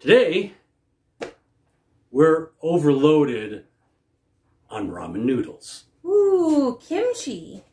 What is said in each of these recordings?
Today, we're overloaded on ramen noodles. Ooh, kimchi.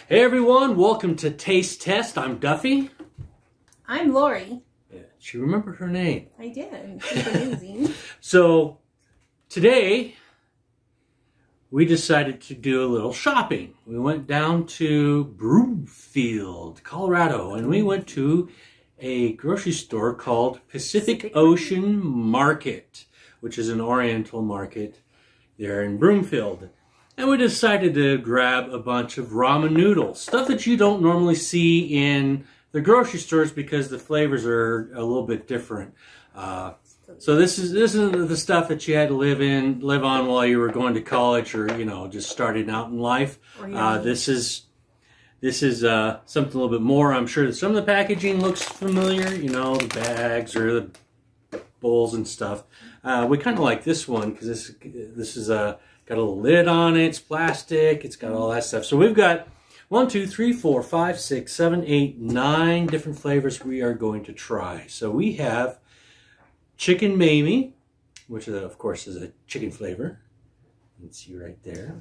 Hey everyone, welcome to Taste Test. I'm Duffy. I'm Lori. Yeah, she remembered her name. I did. She's amazing. So today we decided to do a little shopping. We went down to Broomfield, Colorado, and we went to a grocery store called Pacific Ocean Market, which is an Oriental market there in Broomfield. And we decided to grab a bunch of ramen noodles, stuff that you don't normally see in the grocery stores because the flavors are a little bit different. So this is the stuff that you had to live on while you were going to college or just starting out in life. This is something a little bit more. I'm sure that some of the packaging looks familiar, the bags or the bowls and stuff. We kind of like this one because this is got a little lid on it. It's plastic. It's got all that stuff. So we've got 1, 2, 3, 4, 5, 6, 7, 8, 9 different flavors we are going to try. So we have chicken mamie, which of course is a chicken flavor. You can see right there.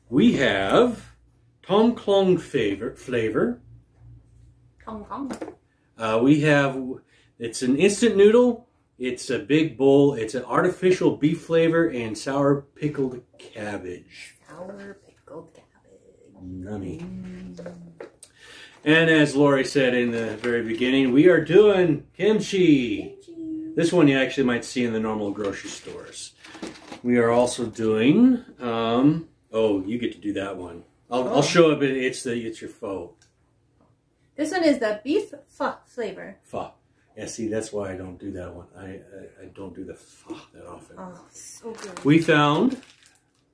We have Tom Klong flavor. Kong Kong. It's an instant noodle. It's a big bowl. It's an artificial beef flavor and sour pickled cabbage. Sour pickled cabbage. Yummy. And as Lori said in the very beginning, we are doing kimchi. This one you actually might see in the normal grocery stores. We are also doing, oh, you get to do that one. I'll show up, it's your pho. This one is the beef pho flavor. Pho. Yeah, see, that's why I don't do that one. I don't do the pho that often. Oh, so good. We found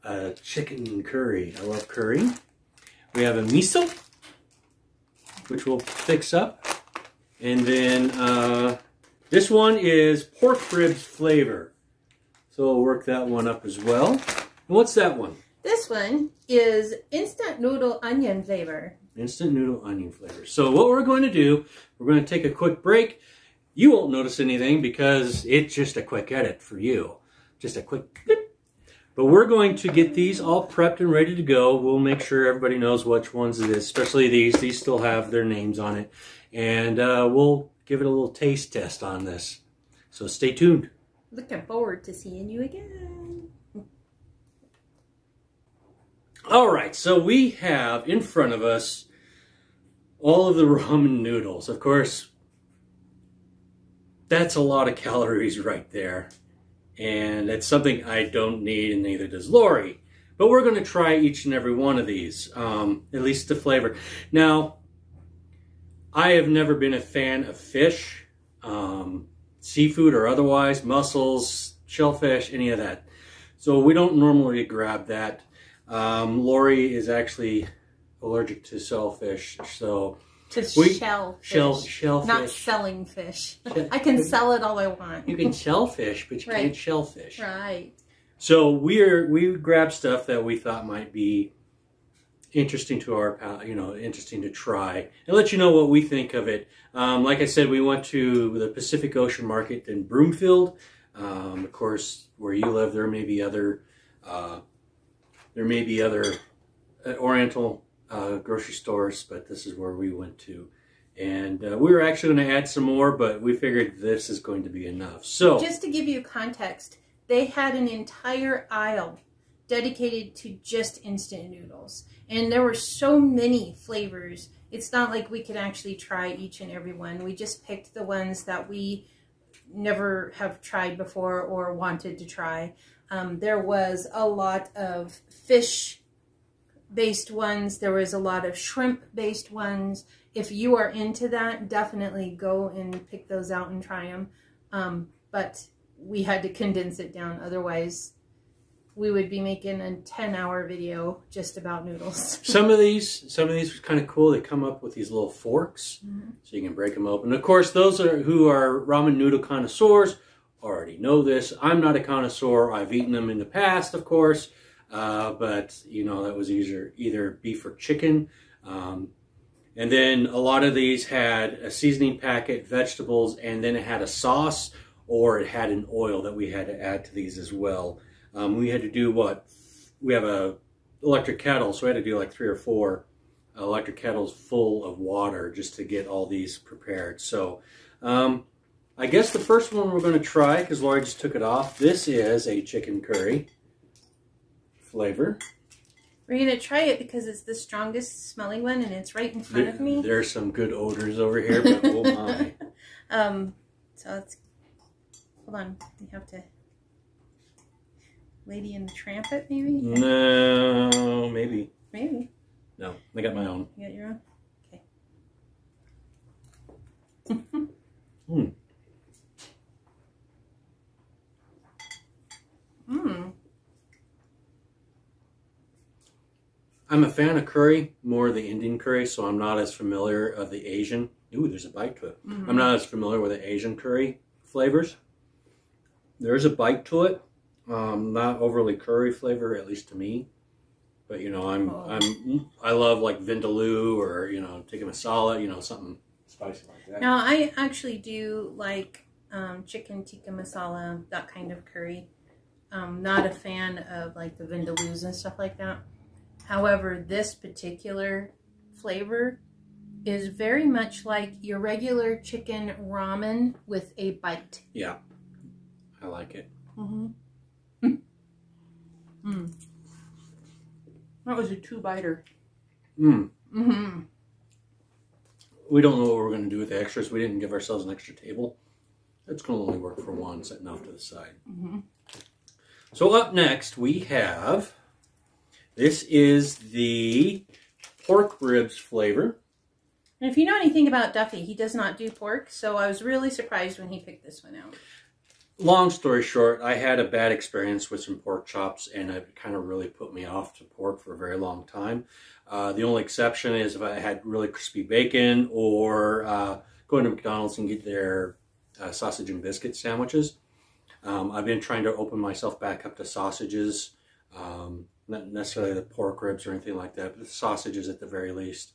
a chicken curry. I love curry. We have a miso, which we'll fix up. And then this one is pork ribs flavor. So we'll work that one up as well. And what's that one? This one is instant noodle onion flavor. Instant noodle onion flavor. So what we're going to do, we're going to take a quick break. You won't notice anything because it's just a quick edit for you. Just a quick clip. But we're going to get these all prepped and ready to go. We'll make sure everybody knows which ones it is, especially these. These still have their names on it. And we'll give it a little taste test on this. So stay tuned. Looking forward to seeing you again. All right, so we have in front of us all of the ramen noodles. Of course, that's a lot of calories right there. And it's something I don't need, and neither does Lori. But we're going to try each and every one of these, at least the flavor. Now, I have never been a fan of fish, seafood or otherwise, mussels, shellfish, any of that. So we don't normally grab that. Lori is actually allergic to shellfish, so... shellfish. Not selling fish. I can sell it all I want. You can sell fish, but you can't shellfish. Right. So we grabbed stuff that we thought might be interesting to our, interesting to try, and let you know what we think of it. Like I said, we went to the Pacific Ocean Market in Broomfield. Of course, where you live, there may be other Oriental grocery stores, but this is where we went to. And we were actually going to add some more, but we figured this is going to be enough. So just to give you context, they had an entire aisle dedicated to just instant noodles. And there were so many flavors it's not like we could actually try each and every one. We just picked the ones that we never have tried before or wanted to try. There was a lot of fish-based ones. There was a lot of shrimp-based ones. If you are into that, definitely go and pick those out and try them. But we had to condense it down. Otherwise, we would be making a 10-hour video just about noodles. Some of these are kind of cool. They come up with these little forks, so you can break them open. Of course, those who are ramen noodle connoisseurs already know this. I'm not a connoisseur. I've eaten them in the past, of course, but you know, that was either beef or chicken. And then a lot of these had a seasoning packet, vegetables, and then it had a sauce, or it had an oil that we had to add to these as well. We had to do we have a electric kettle, so we had to do like 3 or 4 electric kettles full of water just to get all these prepared. So I guess the first one we're going to try, because Lori just took it off, this is a chicken curry flavor. We're going to try it because it's the strongest smelling one and it's right in front of me. There's some good odors over here, but oh my. So let's, hold on, we have to Lady and the Tramp it, maybe? No, maybe. Maybe. No, I got my own. You got your own? Okay. I'm a fan of curry, more of the Indian curry, so I'm not as familiar of the Asian. Ooh, there's a bite to it. I'm not as familiar with the Asian curry flavors. There's a bite to it. Not overly curry flavor, at least to me. But you know, I love like vindaloo or you know, tikka masala, you know, something spicy like that. Now I actually do like chicken tikka masala, that kind of curry. Not a fan of like the vindaloos and stuff like that. However, this particular flavor is very much like your regular chicken ramen with a bite. Yeah, I like it. That was a 2-biter. We don't know what we're going to do with the extras. We didn't give ourselves an extra table. It's going to only work for one, sitting off to the side. So up next we have, this is the pork ribs flavor. And if you know anything about Duffy, he does not do pork, so I was really surprised when he picked this one out. Long story short, I had a bad experience with some pork chops, and it kind of really put me off to pork for a very long time. The only exception is if I had really crispy bacon, or going to McDonald's and get their sausage and biscuit sandwiches. I've been trying to open myself back up to sausages, not necessarily the pork ribs or anything like that, but the sausages at the very least.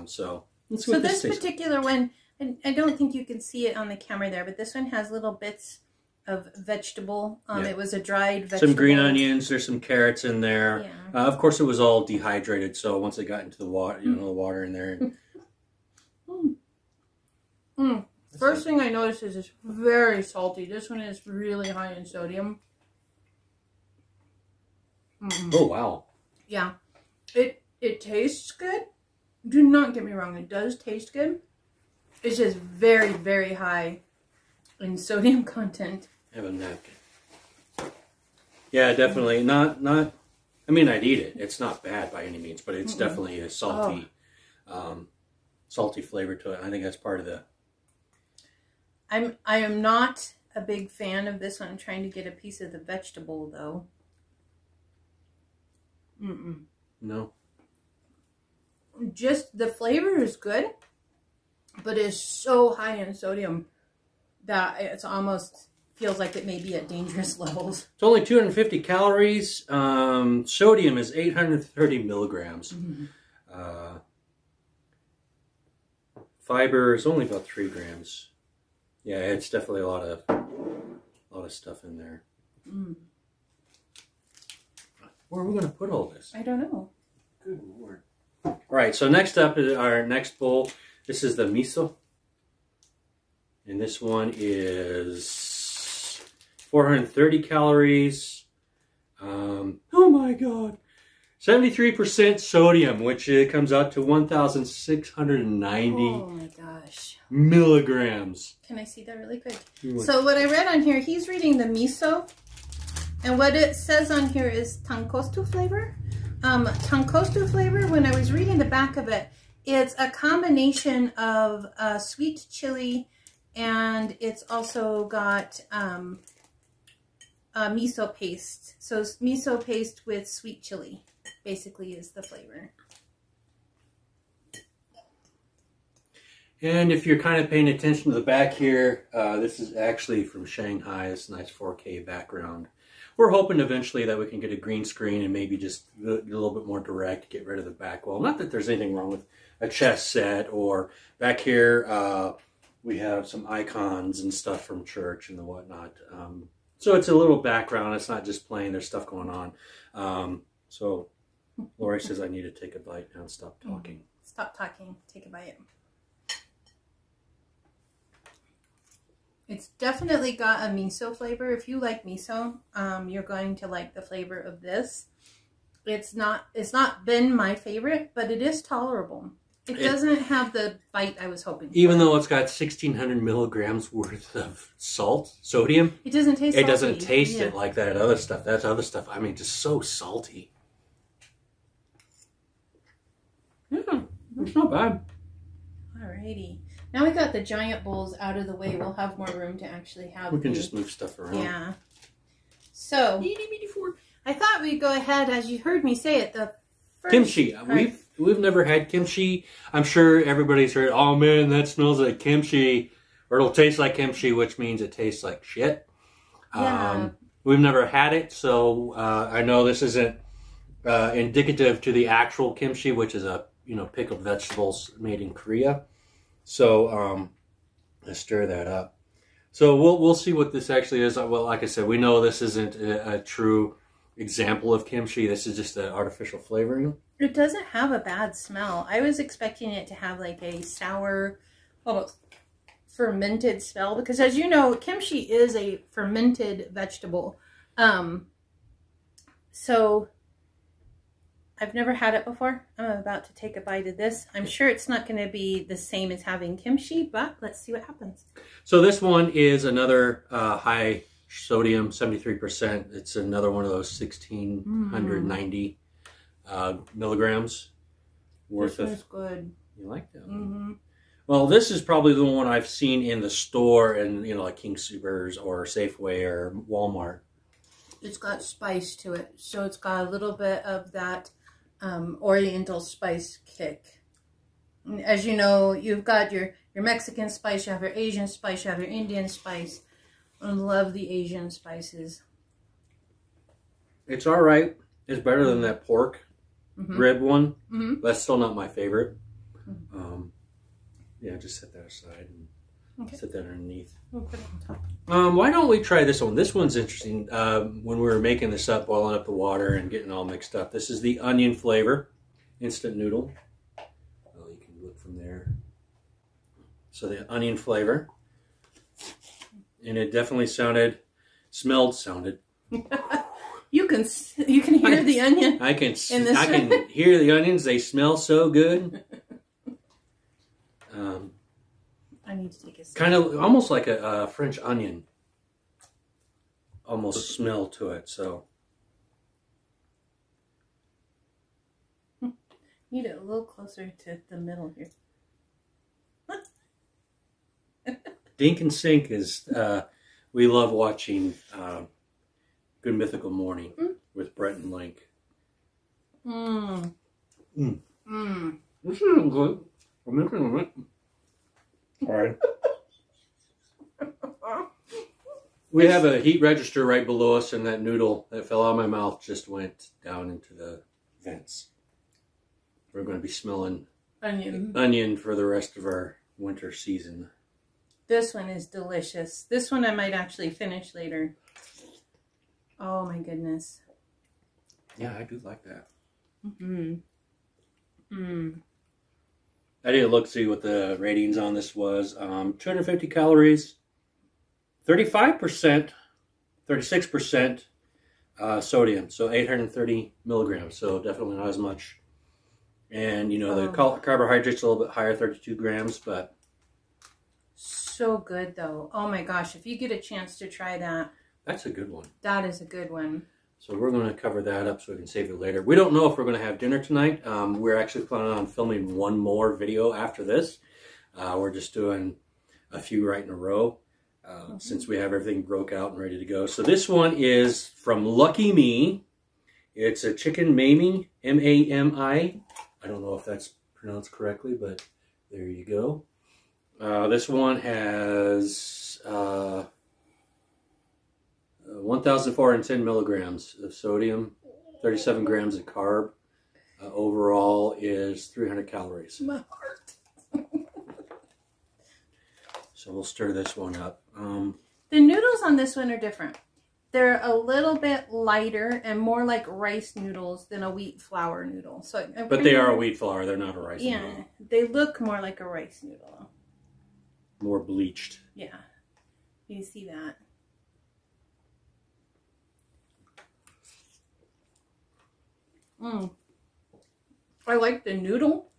So let's see what this particular one, and I don't think you can see it on the camera there, but this one has little bits of vegetable. It was a dried vegetable. Some green onions. There's some carrots in there. Yeah. Of course, it was all dehydrated. So once it got into the water, you know, the water in there. First thing I noticed is it's very salty. This one is really high in sodium. Oh wow. Yeah, it tastes good. Do not get me wrong. It does taste good. It's just very, very high in sodium content. Have a napkin. Yeah, definitely not. I mean, I'd eat it. It's not bad by any means, but it's definitely a salty, salty flavor to it. I think that's part of the. I am not a big fan of this one. I'm trying to get a piece of the vegetable though. No. Just the flavor is good, but it's so high in sodium that it's almost feels like it may be at dangerous levels. It's only 250 calories. Sodium is 830 milligrams. Fiber is only about 3 grams. Yeah, it's definitely a lot of stuff in there. Where are we going to put all this? I don't know. Good Lord. All right, so next up is our next bowl. This is the miso. And this one is 430 calories. Oh my God. 73% sodium, which comes out to 1,690 Oh my gosh. milligrams. Can I see that really quick? So what I read on here, he's reading the miso. And what it says on here is tankostu flavor. Tankostu flavor, when I was reading the back of it, it's a combination of sweet chili, and it's also got miso paste. So miso paste with sweet chili basically is the flavor. And if you're kind of paying attention to the back here, this is actually from Shanghai. It's a nice 4K background. We're hoping eventually that we can get a green screen and maybe just a little bit more direct, get rid of the back wall. Not that there's anything wrong with a chess set, or back here we have some icons and stuff from church and the whatnot. So it's a little background. It's not just playing. There's stuff going on. So Lori says I need to take a bite now and stop talking. Stop talking. Take a bite. It's definitely got a miso flavor. If you like miso, you're going to like the flavor of this. It's not been my favorite, but it is tolerable. It doesn't have the bite I was hoping for. Even though it's got 1,600 milligrams worth of sodium. It doesn't taste salty. It doesn't taste it like that other stuff. That's other stuff. I mean, just so salty. Yeah, it's not bad. Alrighty. Now we got the giant bowls out of the way. We'll have more room to actually have. We can just move stuff around. Yeah. So I thought we'd go ahead, as you heard me say it, the first kimchi. We've never had kimchi. I'm sure everybody's heard, oh man, that smells like kimchi. Or it'll taste like kimchi, which means it tastes like shit. Yeah. We've never had it, so I know this isn't indicative to the actual kimchi, which is a pickled vegetables made in Korea. So let's stir that up. So we'll see what this actually is. Well, like I said, we know this isn't a true example of kimchi. This is just an artificial flavoring. It doesn't have a bad smell. I was expecting it to have like a sour, almost fermented smell, because as you know, kimchi is a fermented vegetable. So I've never had it before. I'm about to take a bite of this. I'm sure it's not going to be the same as having kimchi, but let's see what happens. So this one is another high sodium, 73%. It's another one of those 1,690 milligrams worth this of. one's good. You like that one? Well, this is probably the one I've seen in the store, and like King Soopers or Safeway or Walmart. It's got spice to it, so it's got a little bit of that Oriental spice kick. As you know, you've got your Mexican spice, you have your Asian spice, you have your Indian spice. I love the Asian spices. It's all right. It's better than that pork rib one. That's still not my favorite. Yeah, just set that aside and set that underneath. We'll put it on top. Why don't we try this one? This one's interesting. When we were making this up, boiling up the water and getting all mixed up, this is the onion flavor instant noodle. Oh, you can look from there. So the onion flavor, and it definitely sounded. You can hear the onion. I can hear the onions. They smell so good. I need to take a sip. Kind of almost like a French onion. Almost smell to it. So need it a little closer to the middle here. Dink and Sink is. We love watching Good Mythical Morning with Brett and Link. This is good. I'm making it. All right. We have a heat register right below us, and that noodle that fell out of my mouth just went down into the vents. We're going to be smelling onion for the rest of our winter season. This one is delicious. This one I might actually finish later. Oh my goodness. Yeah, I do like that. I did look to see what the ratings on this was. 250 calories, 35%, 36% sodium, so 830 milligrams, so definitely not as much. And, you know, the carbohydrates a little bit higher, 32 grams, but... So good, though. Oh, my gosh. If you get a chance to try that. That's a good one. That is a good one. So we're going to cover that up so we can save it later. We don't know if we're going to have dinner tonight. We're actually planning on filming one more video after this. We're just doing a few right in a row since we have everything broke out and ready to go. So this one is from Lucky Me. It's a chicken mamie, M-A-M-I. I don't know if that's pronounced correctly, but there you go. This one has 1,410 milligrams of sodium, 37 grams of carb. Overall is 300 calories. My heart. So we'll stir this one up. The noodles on this one are different. They're a little bit lighter and more like rice noodles than a wheat flour noodle. So, but they are a wheat flour. They're not a rice noodle. Yeah, they look more like a rice noodle. More bleached. Yeah, you see that. I like the noodle.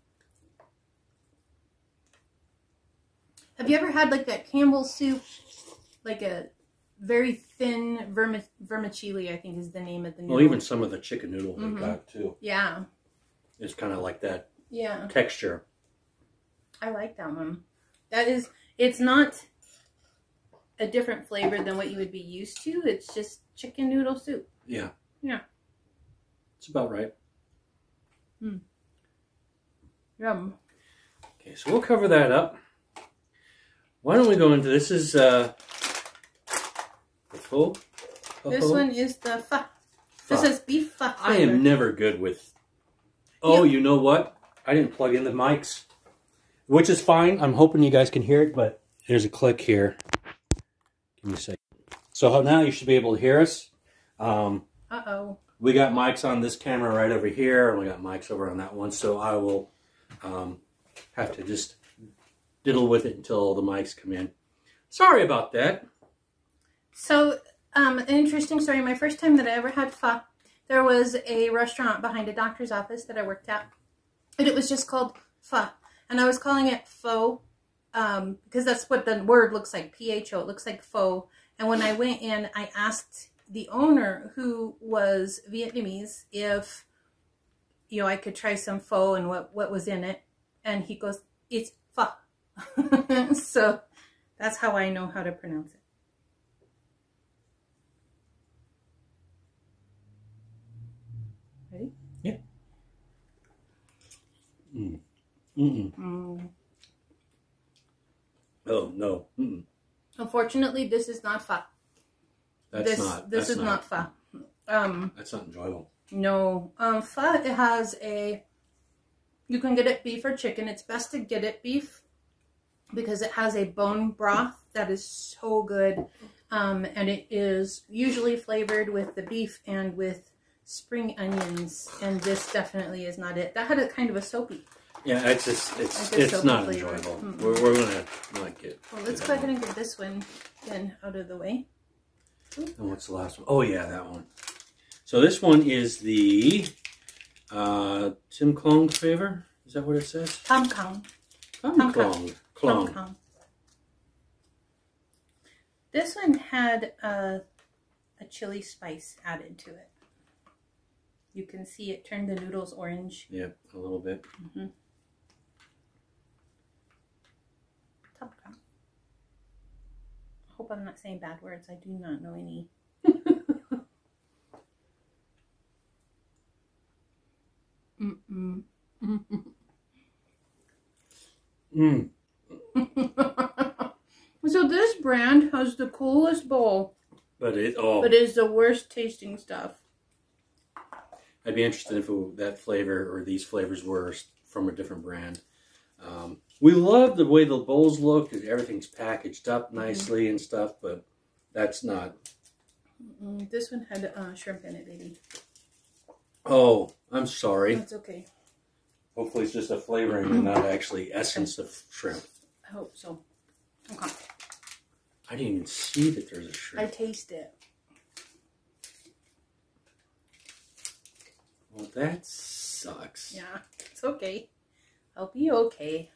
Have you ever had like that Campbell's soup? Like a very thin vermicelli, I think is the name of the noodle. Well, even some of the chicken noodle we got too. Yeah. It's kind of like that Yeah. texture. I like that one. That is, it's not a different flavor than what you would be used to. It's just chicken noodle soup. Yeah. Yeah. It's about right. Yum. Okay, so we'll cover that up. Why don't we go into this? Is the pho? This one is the pho. This is beef pho. I am never good with. Oh, you know what? I didn't plug in the mics, which is fine. I'm hoping you guys can hear it, but there's a click here. Give me a second. So now you should be able to hear us. Uh-oh. We got mics on this camera right over here, and we got mics over on that one. So I will have to just diddle with it until the mics come in. Sorry about that. So, an interesting story. My first time that I ever had pho, there was a restaurant behind a doctor's office that I worked at. And it was just called pho. And I was calling it pho because that's what the word looks like, P-H-O. It looks like pho. And when I went in, I asked the owner, who was Vietnamese, if, you know, I could try some pho and what was in it. And he goes, it's pho. So that's how I know how to pronounce it. Ready? Yeah. Oh, no. Unfortunately, this is not pho. This is not pho. That's not enjoyable. No. Pho, it has a... You can get it beef or chicken. It's best to get it beef because it has a bone broth that is so good. And it is usually flavored with the beef and with spring onions. And this definitely is not it. That had a kind of a soapy. Yeah, it's not flavor. enjoyable. We're gonna like it. Well, let's go ahead and get this one then out of the way. And what's the last one? Oh yeah, that one. So this one is the Tim Klong flavor. Is that what it says? Tom Kong. Klong. This one had a chili spice added to it. You can see it turned the noodles orange. Yep, a little bit. Tom Kong. I hope I'm not saying bad words. I do not know any. So this brand has the coolest bowl, but it is the worst tasting stuff. I'd be interested if that flavor or these flavors were from a different brand. We love the way the bowls look. Everything's packaged up nicely and stuff, but that's not. This one had shrimp in it, baby. Oh, I'm sorry. That's okay. Hopefully it's just a flavoring and not actually essence of shrimp. I hope so. Okay. I didn't even see that there's a shrimp. I taste it. Well, that sucks. Yeah, it's okay. I'll be okay.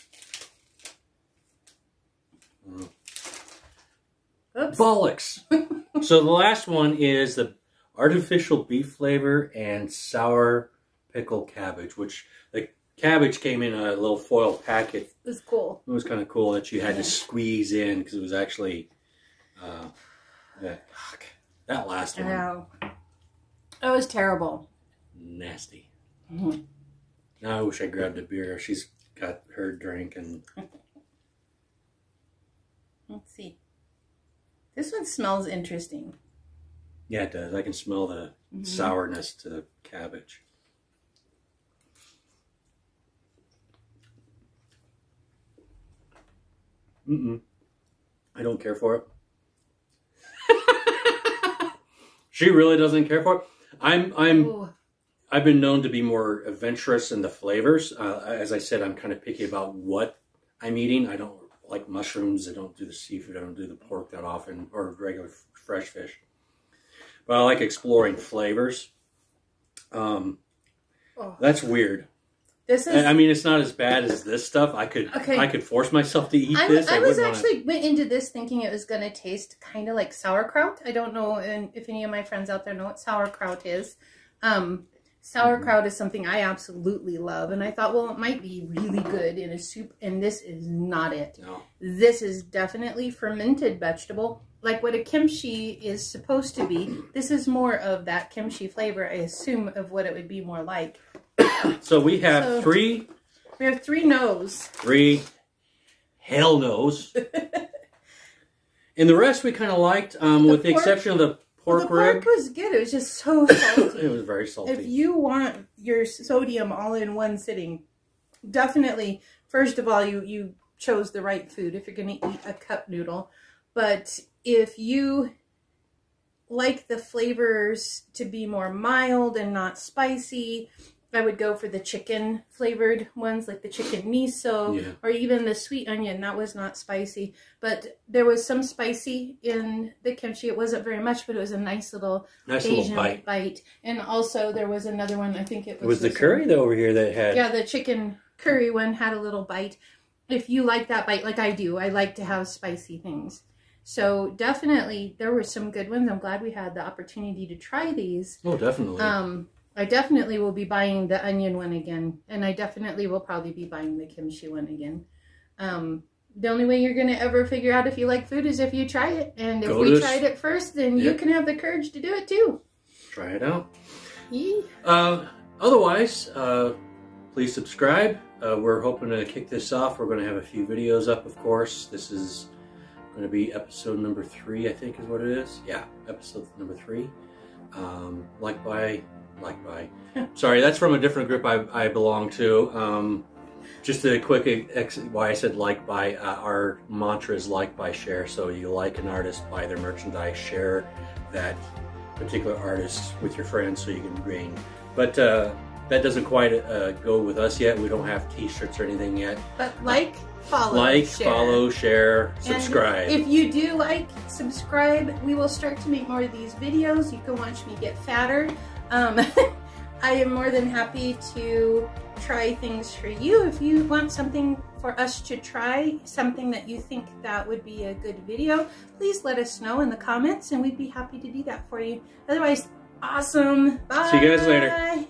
Oops. Bollocks. So the last one is the artificial beef flavor and sour pickle cabbage, which the cabbage came in a little foil packet. It was cool. It was kind of cool that you had to squeeze in because it was actually that last one. Wow. That was terrible. Nasty. Mm-hmm. Now I wish I grabbed a beer. She's got her drink and... Let's see. This one smells interesting. Yeah, it does. I can smell the sourness to the cabbage. I don't care for it. She really doesn't care for it. I've been known to be more adventurous in the flavors. As I said, I'm kind of picky about what I'm eating. I don't like mushrooms. I don't do the seafood. I don't do the pork that often, or regular fresh fish. But I like exploring flavors. That's weird. This is. I mean, it's not as bad as this stuff. I could force myself to eat this. I went into this thinking it was going to taste kind of like sauerkraut. I don't know if any of my friends out there know what sauerkraut is. Sauerkraut is something I absolutely love, and I thought, well, it might be really good in a soup, and this is not it. No. This is definitely fermented vegetable, like what a kimchi is supposed to be. This is more of that kimchi flavor, I assume, of what it would be more like. So we have three... We have 3 no's. 3 hell no's. And the rest we kind of liked, with the exception of the pork rib. The pork was good. It was just so salty. It was very salty. If you want your sodium all in one sitting, definitely, first of all, you chose the right food if you're going to eat a cup noodle. But if you like the flavors to be more mild and not spicy, I would go for the chicken flavored ones, like the chicken miso, or even the sweet onion. That was not spicy, but there was some spicy in the kimchi. It wasn't very much, but it was a nice little Asian bite. And also there was another one, I think it was the curry over here that had... Yeah, the chicken curry one had a little bite. If you like that bite, like I do, I like to have spicy things. So definitely there were some good ones. I'm glad we had the opportunity to try these. Oh, definitely. I definitely will be buying the onion one again. And I definitely will probably be buying the kimchi one again. The only way you're going to ever figure out if you like food is if you try it. And if we tried it first, then you can have the courage to do it too. Try it out. Yeah. Otherwise, please subscribe. We're hoping to kick this off. We're going to have a few videos up, of course. This is going to be episode number 3, I think is what it is. Yeah, episode number 3. Sorry, that's from a different group I belong to. Just a quick why I said like by. Our mantra is like, buy, share. So you like an artist, buy their merchandise, share that particular artist with your friends so you can gain. But that doesn't quite go with us yet. We don't have t-shirts or anything yet. But follow, share, subscribe. And if you do subscribe, we will start to make more of these videos. You can watch me get fatter. I am more than happy to try things for you. If you want something for us to try, something that you think that would be a good video, please let us know in the comments and we'd be happy to do that for you. Otherwise, awesome. Bye. See you guys later.